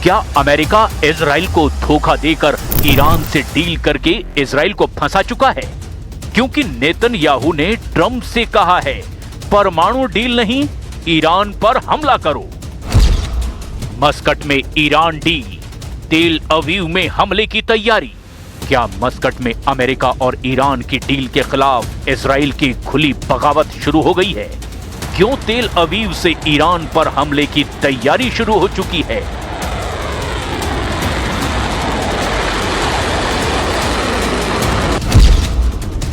क्या America Israel को धोखा देकर ईरान से डील करके इजराइल को फंसा चुका है? क्योंकि नेतन्याहू ने ट्रंप से कहा है, परमाणु डील नहीं, ईरान पर हमला करो। मस्कट में ईरान डील, तेल अवीव में हमले की तैयारी। क्या मस्कट में अमेरिका और ईरान की डील के खिलाफ इजराइल की खुली बगावत शुरू हो गई है? क्यों तेल अवीव से ईरान पर हमले की तैयारी शुरू हो चुकी है?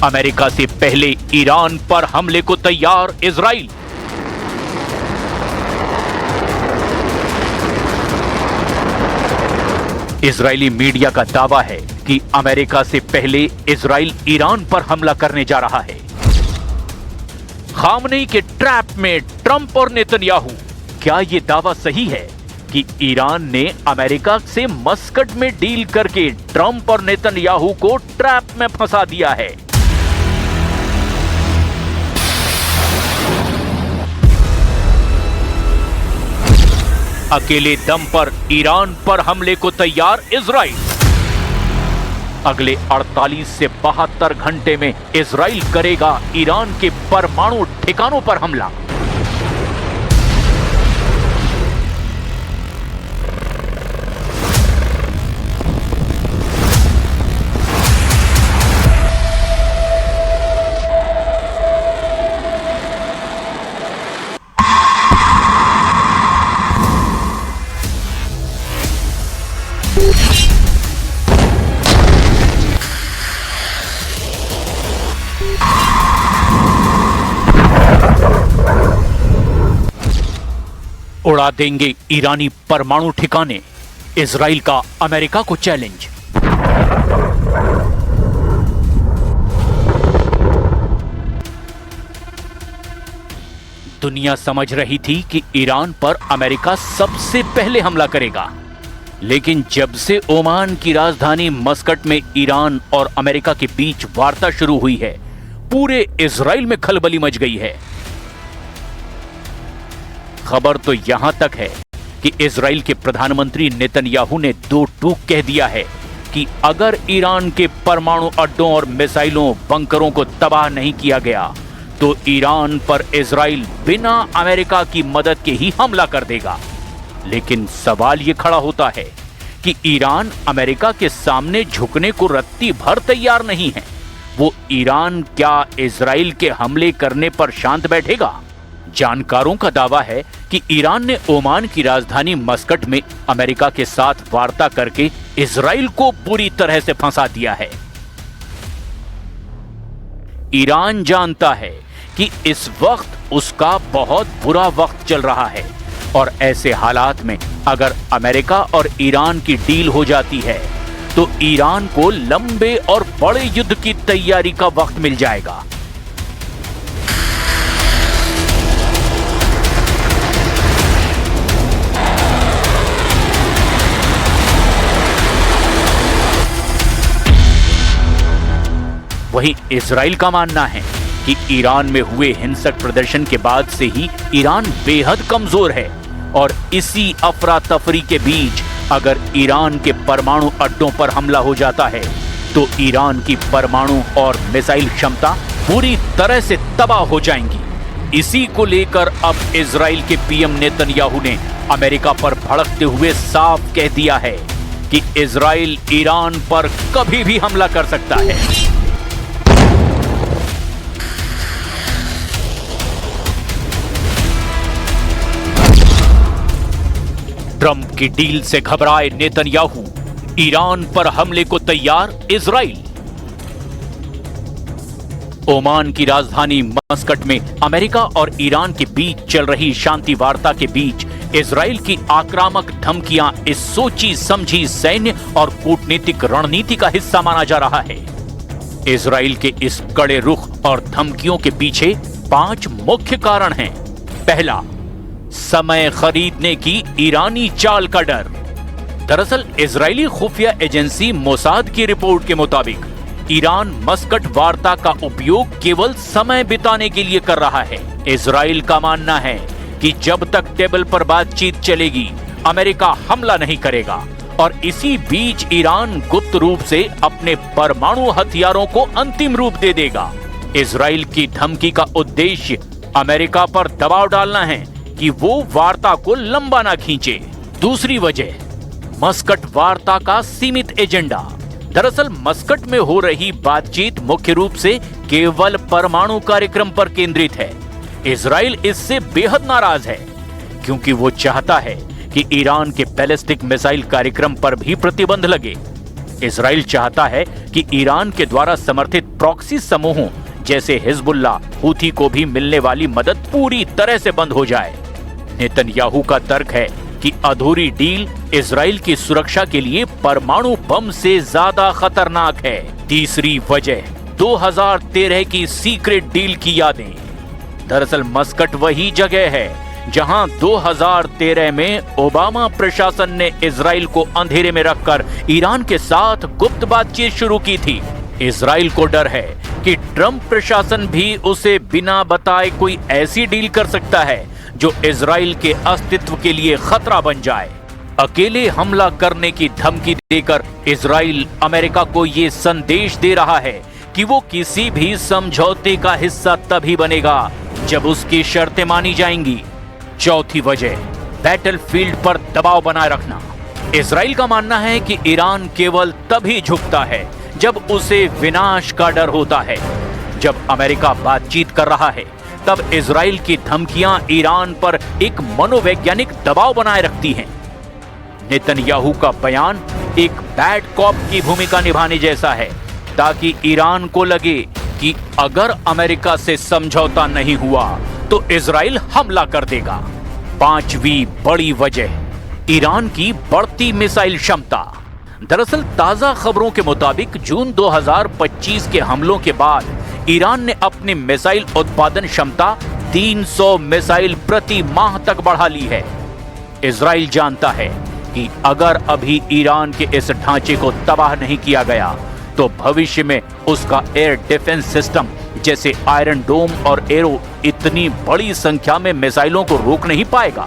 अमेरिका से पहले ईरान पर हमले को तैयार इजराइल। इजरायली मीडिया का दावा है कि अमेरिका से पहले इजराइल ईरान पर हमला करने जा रहा है। खामनेई के ट्रैप में ट्रंप और नेतन्याहू। क्या यह दावा सही है कि ईरान ने अमेरिका से मस्कट में डील करके ट्रंप और नेतन्याहू को ट्रैप में फंसा दिया है? अकेले दम पर ईरान पर हमले को तैयार इजराइल। अगले 48 से 72 घंटे में इजराइल करेगा ईरान के परमाणु ठिकानों पर हमला। उड़ा देंगे ईरानी परमाणु ठिकाने, इजराइल का अमेरिका को चैलेंज। दुनिया समझ रही थी कि ईरान पर अमेरिका सबसे पहले हमला करेगा, लेकिन जब से ओमान की राजधानी मस्कट में ईरान और अमेरिका के बीच वार्ता शुरू हुई है, पूरे इजराइल में खलबली मच गई है। खबर तो यहां तक है कि इजराइल के प्रधानमंत्री नेतन्याहू ने दो टूक कह दिया है कि अगर ईरान के परमाणु अड्डों और मिसाइलों बंकरों को तबाह नहीं किया गया तो ईरान पर इजराइल बिना अमेरिका की मदद के ही हमला कर देगा। लेकिन सवाल यह खड़ा होता है कि ईरान अमेरिका के सामने झुकने को रत्ती भर तैयार नहीं है। वो ईरान क्या इजराइल के हमले करने पर शांत बैठेगा? जानकारों का दावा है कि ईरान ने ओमान की राजधानी मस्कट में अमेरिका के साथ वार्ता करके इजराइल को बुरी तरह से फंसा दिया है। ईरान जानता है कि इस वक्त उसका बहुत बुरा वक्त चल रहा है और ऐसे हालात में अगर अमेरिका और ईरान की डील हो जाती है तो ईरान को लंबे और बड़े युद्ध की तैयारी का वक्त मिल जाएगा। वहीं इजराइल का मानना है कि ईरान में हुए हिंसक प्रदर्शन के बाद से ही ईरान बेहद कमजोर है और इसी अफरा तफरी के बीच अगर ईरान के परमाणु अड्डों पर हमला हो जाता है तो ईरान की परमाणु और मिसाइल क्षमता पूरी तरह से तबाह हो जाएंगी। इसी को लेकर अब इजराइल के पीएम नेतन्याहू ने अमेरिका पर भड़कते हुए साफ कह दिया है कि इजराइल ईरान पर कभी भी हमला कर सकता है। ट्रंप की डील से घबराए नेतन्याहू, ईरान पर हमले को तैयार इजराइल। ओमान की राजधानी मस्कट में अमेरिका और ईरान के बीच चल रही शांति वार्ता के बीच इजराइल की आक्रामक धमकियां इस सोची समझी सैन्य और कूटनीतिक रणनीति का हिस्सा माना जा रहा है। इजराइल के इस कड़े रुख और धमकियों के पीछे 5 मुख्य कारण हैं। पहला, समय खरीदने की ईरानी चाल का डर। दरअसल इजरायली खुफिया एजेंसी मोसाद की रिपोर्ट के मुताबिक ईरान मस्कट वार्ता का उपयोग केवल समय बिताने के लिए कर रहा है। इजराइल का मानना है कि जब तक टेबल पर बातचीत चलेगी अमेरिका हमला नहीं करेगा और इसी बीच ईरान गुप्त रूप से अपने परमाणु हथियारों को अंतिम रूप दे देगा। इजराइल की धमकी का उद्देश्य अमेरिका पर दबाव डालना है कि वो वार्ता को लंबा ना खींचे। दूसरी वजह, मस्कट वार्ता का सीमित एजेंडा। दरअसल मस्कट में हो रही बातचीत मुख्य रूप से केवल परमाणु कार्यक्रम पर केंद्रित है। इजराइल इससे बेहद नाराज है क्योंकि वो चाहता है कि ईरान के बैलिस्टिक मिसाइल कार्यक्रम पर भी प्रतिबंध लगे। इजराइल चाहता है कि ईरान के द्वारा समर्थित प्रॉक्सी समूहों जैसे हिजबुल्लाह, हूथी को भी मिलने वाली मदद पूरी तरह से बंद हो जाए। नेतन्याहू का तर्क है कि अधूरी डील इजराइल की सुरक्षा के लिए परमाणु बम से ज्यादा खतरनाक है। तीसरी वजह, 2013 की सीक्रेट डील की यादें। दरअसल मस्कट वही जगह है जहां 2013 में ओबामा प्रशासन ने इजराइल को अंधेरे में रखकर ईरान के साथ गुप्त बातचीत शुरू की थी। इजराइल को डर है कि ट्रंप प्रशासन भी उसे बिना बताए कोई ऐसी डील कर सकता है जो इजराइल के अस्तित्व के लिए खतरा बन जाए। अकेले हमला करने की धमकी देकर इजराइल अमेरिका को ये संदेश दे रहा है कि वो किसी भी समझौते का हिस्सा तभी बनेगा जब उसकी शर्तें मानी जाएंगी। चौथी वजह, बैटलफील्ड पर दबाव बनाए रखना। इजराइल का मानना है कि ईरान केवल तभी झुकता है जब उसे विनाश का डर होता है। जब अमेरिका बातचीत कर रहा है तब इजराइल की धमकियां ईरान पर एक मनोवैज्ञानिक दबाव बनाए रखती हैं। नेतन्याहू का बयान एक बैड कॉप की भूमिका निभाने जैसा है ताकि ईरान को लगे कि अगर अमेरिका से समझौता नहीं हुआ तो इजराइल हमला कर देगा। पांचवी बड़ी वजह, ईरान की बढ़ती मिसाइल क्षमता। दरअसल ताजा खबरों के मुताबिक जून 2025 के हमलों के बाद ईरान ने अपनी मिसाइल उत्पादन क्षमता 300 मिसाइल प्रति माह तक बढ़ा ली है। इजराइल जानता है कि अगर अभी ईरान के इस ढांचे को तबाह नहीं किया गया तो भविष्य में उसका एयर डिफेंस सिस्टम जैसे आयरन डोम और एरो इतनी बड़ी संख्या में मिसाइलों को रोक नहीं पाएगा।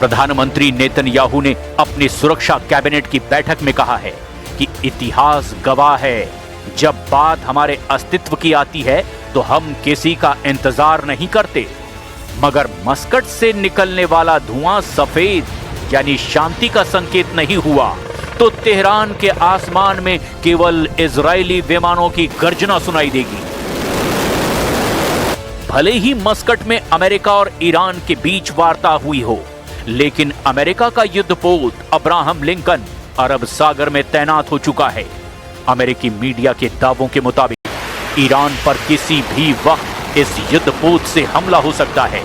प्रधानमंत्री नेतन्याहू ने अपनी सुरक्षा कैबिनेट की बैठक में कहा है कि इतिहास गवाह है, जब बात हमारे अस्तित्व की आती है तो हम किसी का इंतजार नहीं करते। मगर मस्कट से निकलने वाला धुआं सफेद यानी शांति का संकेत नहीं हुआ तो तेहरान के आसमान में केवल इजरायली विमानों की गर्जना सुनाई देगी। भले ही मस्कट में अमेरिका और ईरान के बीच वार्ता हुई हो, लेकिन अमेरिका का युद्धपोत अब्राहम लिंकन अरब सागर में तैनात हो चुका है। अमेरिकी मीडिया के दावों के मुताबिक ईरान पर किसी भी वक्त इस युद्धपोत से हमला हो सकता है।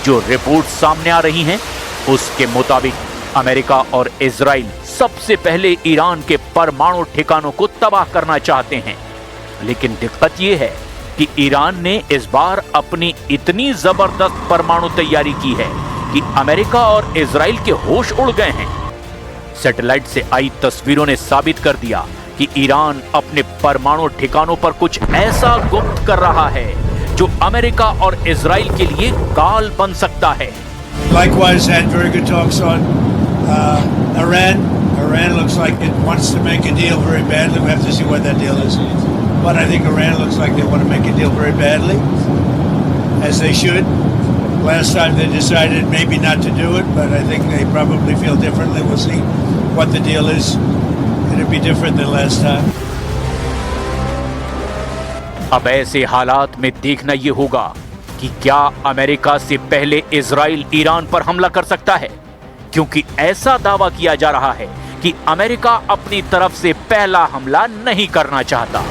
जो रिपोर्ट सामने आ रही हैं, उसके मुताबिक अमेरिका और इजराइल सबसे पहले ईरान के परमाणु ठिकानों को तबाह करना चाहते हैं। लेकिन दिक्कत यह है कि ईरान ने इस बार अपनी इतनी जबरदस्त परमाणु तैयारी की है कि अमेरिका और इजराइल के होश उड़ गए हैं। सैटेलाइट से आई तस्वीरों ने साबित कर दिया कि ईरान अपने परमाणु ठिकानों पर कुछ ऐसा गुप्त कर रहा है जो अमेरिका और इजराइल के लिए काल बन सकता है। Likewise, had very good talks on Iran. Iran looks like it wants to make a deal very badly. We have to see what that deal is. But I think Iran looks like they want to make a deal very badly, as they should. Last time they decided maybe not to do it, but I think they probably feel differently. We'll see what the deal is. It'll be different than last time. अब ऐसे हालात में देखना ये होगा कि क्या America से पहले इजराइल ईरान पर हमला कर सकता है, क्योंकि ऐसा दावा किया जा रहा है कि अमेरिका अपनी तरफ से पहला हमला नहीं करना चाहता।